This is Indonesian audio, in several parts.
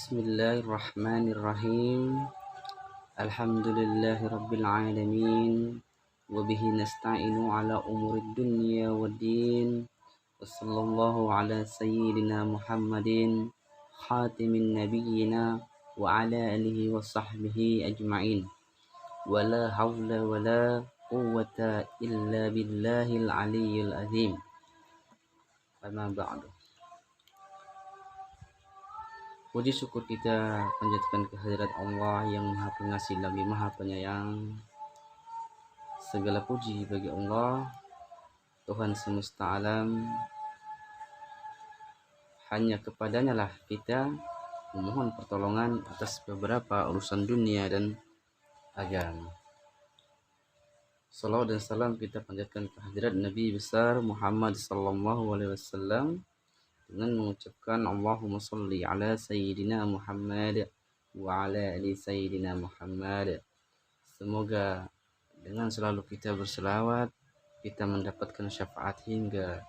Bismillahirrahmanirrahim. Alhamdulillahi rabbil alamin. Wabihi nasta'inu ala umurid dunya waddin. Wassallallahu ala sayyidina Muhammadin khatimin nabiyyina wa ala alihi wa sahbihi ajma'in. Wala hawla wala quwwata illa billahil aliyyil azim. Amma ba'du. Puji syukur kita panjatkan kehadirat Allah yang Maha Pengasih lagi Maha Penyayang. Segala puji bagi Allah, Tuhan semesta alam. Hanya kepadanya lah kita memohon pertolongan atas beberapa urusan dunia dan agama. Salawat dan salam kita panjatkan kehadirat Nabi besar Muhammad SAW dengan mengucapkan Allahumma salli ala Sayyidina Muhammad wa ala ali Sayyidina Muhammad. Semoga dengan selalu kita berselawat, kita mendapatkan syafaat hingga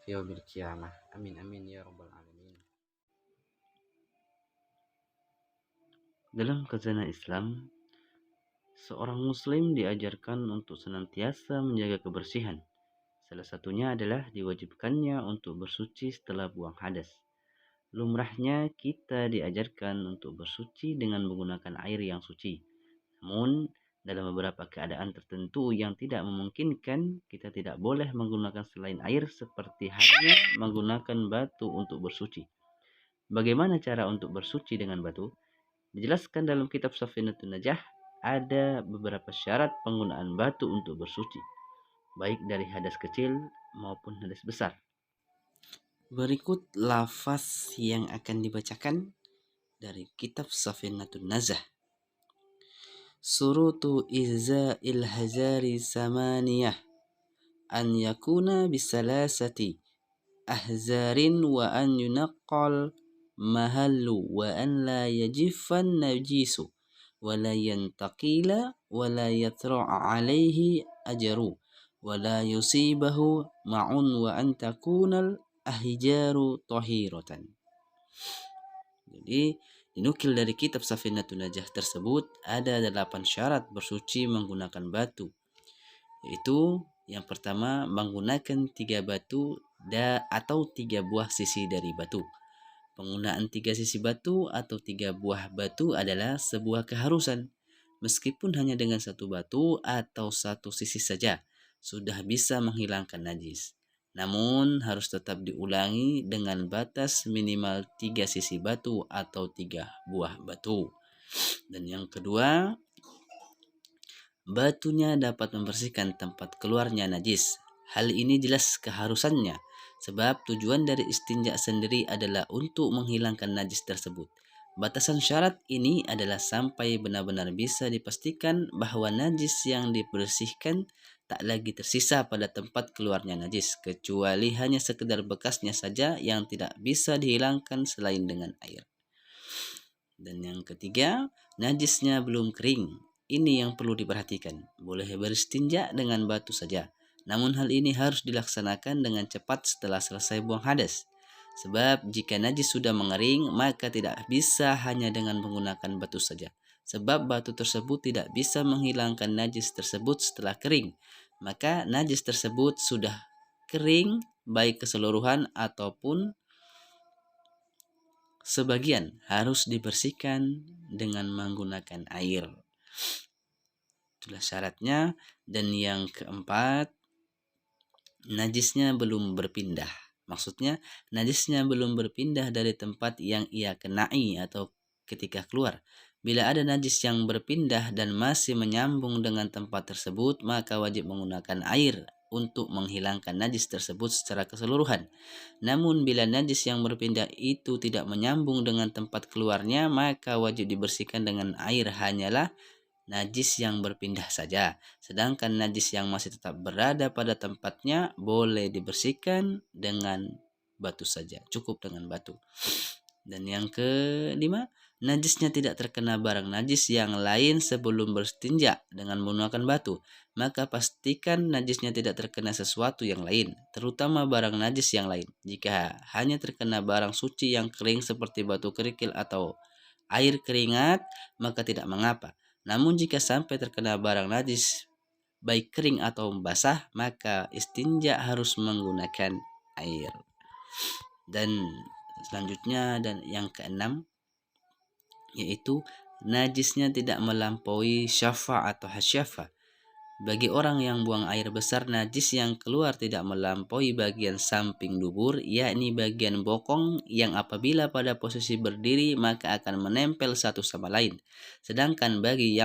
yaumil qiyamah. Amin amin ya rabbal alamin. Dalam khazanah Islam, seorang muslim diajarkan untuk senantiasa menjaga kebersihan. Salah satunya adalah diwajibkannya untuk bersuci setelah buang hadas. Lumrahnya kita diajarkan untuk bersuci dengan menggunakan air yang suci. Namun, dalam beberapa keadaan tertentu yang tidak memungkinkan, kita tidak boleh menggunakan selain air seperti halnya menggunakan batu untuk bersuci. Bagaimana cara untuk bersuci dengan batu? Dijelaskan dalam kitab Safinatun Najah, ada beberapa syarat penggunaan batu untuk bersuci, baik dari hadas kecil maupun hadas besar. Berikut lafaz yang akan dibacakan dari kitab Safinatun Najah. Surutu iza'il hazari samaniyah an yakuna bisalasati ahzarin wa an yunaqqal mahallu wa an la yajifan najisu wa la yantaqila wa la yatra'a alaihi ajaru wa la yusibahu ma'un wa an takunal ahjaru tahiratan. Jadi dinukil dari kitab Safinatun Najah tersebut ada 8 syarat bersuci menggunakan batu, yaitu yang pertama menggunakan 3 batu atau 3 buah sisi dari batu. Penggunaan 3 sisi batu atau 3 buah batu adalah sebuah keharusan. Meskipun hanya dengan 1 batu atau 1 sisi saja sudah bisa menghilangkan najis. Namun harus tetap diulangi dengan batas minimal 3 sisi batu atau 3 buah batu. Dan yang kedua, batunya dapat membersihkan tempat keluarnya najis. Hal ini jelas keharusannya, sebab tujuan dari istinja sendiri adalah untuk menghilangkan najis tersebut. Batasan syarat ini adalah sampai benar-benar bisa dipastikan bahwa najis yang dibersihkan tak lagi tersisa pada tempat keluarnya najis, kecuali hanya sekedar bekasnya saja yang tidak bisa dihilangkan selain dengan air. Dan yang ketiga, najisnya belum kering. Ini yang perlu diperhatikan. Boleh beristinja dengan batu saja, namun hal ini harus dilaksanakan dengan cepat setelah selesai buang hadas. Sebab jika najis sudah mengering, maka tidak bisa hanya dengan menggunakan batu saja. Sebab batu tersebut tidak bisa menghilangkan najis tersebut setelah kering. Maka najis tersebut sudah kering baik keseluruhan ataupun sebagian harus dibersihkan dengan menggunakan air. Itulah syaratnya. Dan yang keempat, najisnya belum berpindah. Maksudnya najisnya belum berpindah dari tempat yang ia kenai atau ketika keluar. Bila ada najis yang berpindah dan masih menyambung dengan tempat tersebut, maka wajib menggunakan air untuk menghilangkan najis tersebut secara keseluruhan. Namun bila najis yang berpindah itu tidak menyambung dengan tempat keluarnya, maka wajib dibersihkan dengan air hanyalah najis yang berpindah saja. Sedangkan najis yang masih tetap berada pada tempatnya boleh dibersihkan dengan batu saja, cukup dengan batu. Dan yang kelima, najisnya tidak terkena barang najis yang lain sebelum berstinja dengan menggunakan batu, maka pastikan najisnya tidak terkena sesuatu yang lain, terutama barang najis yang lain. Jika hanya terkena barang suci yang kering seperti batu kerikil atau air keringat, maka tidak mengapa. Namun jika sampai terkena barang najis, baik kering atau basah, maka istinja harus menggunakan air. Dan selanjutnya dan yang keenam, yaitu najisnya tidak melampaui syafa atau hasyafa. Bagi orang yang buang air besar, najis yang keluar tidak melampaui bagian samping dubur, yakni bagian bokong yang apabila pada posisi berdiri maka akan menempel satu sama lain. Sedangkan bagi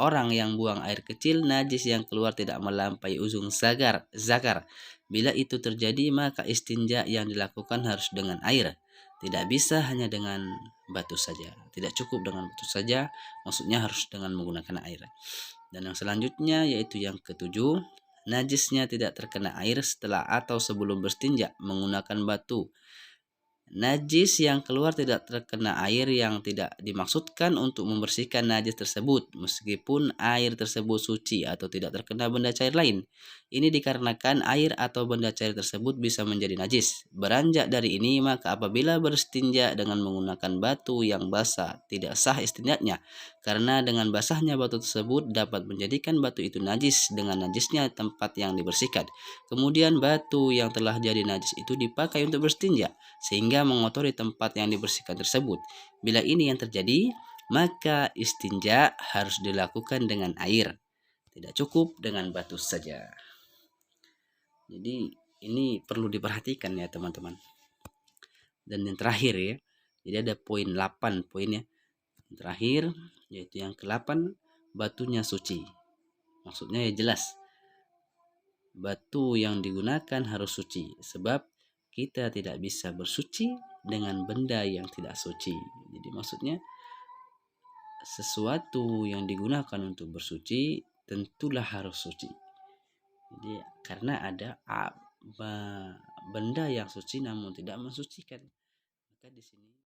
orang yang buang air kecil, najis yang keluar tidak melampaui ujung zakar. Bila itu terjadi, maka istinja yang dilakukan harus dengan air. Tidak bisa hanya dengan batu saja. Tidak cukup dengan batu saja, maksudnya harus dengan menggunakan air. Dan yang selanjutnya yaitu yang ketujuh, najisnya tidak terkena air setelah atau sebelum berstinja menggunakan batu. Najis yang keluar tidak terkena air yang tidak dimaksudkan untuk membersihkan najis tersebut, meskipun air tersebut suci atau tidak terkena benda cair lain. Ini dikarenakan air atau benda cair tersebut bisa menjadi najis. Beranjak dari ini, maka apabila berstinja dengan menggunakan batu yang basah, tidak sah istinjanya, karena dengan basahnya batu tersebut dapat menjadikan batu itu najis dengan najisnya tempat yang dibersihkan. Kemudian batu yang telah jadi najis itu dipakai untuk berstinja, sehingga mengotori tempat yang dibersihkan tersebut. Bila ini yang terjadi, maka istinja harus dilakukan dengan air. Tidak cukup dengan batu saja. Jadi ini perlu diperhatikan ya teman-teman. Dan yang terakhir ya, jadi ada poin 8 poinnya. Yang terakhir yaitu yang ke-8, batunya suci. Maksudnya ya jelas, batu yang digunakan harus suci, sebab kita tidak bisa bersuci dengan benda yang tidak suci. Jadi maksudnya sesuatu yang digunakan untuk bersuci tentulah harus suci. Jadi karena ada benda yang suci namun tidak mensucikan, maka di sini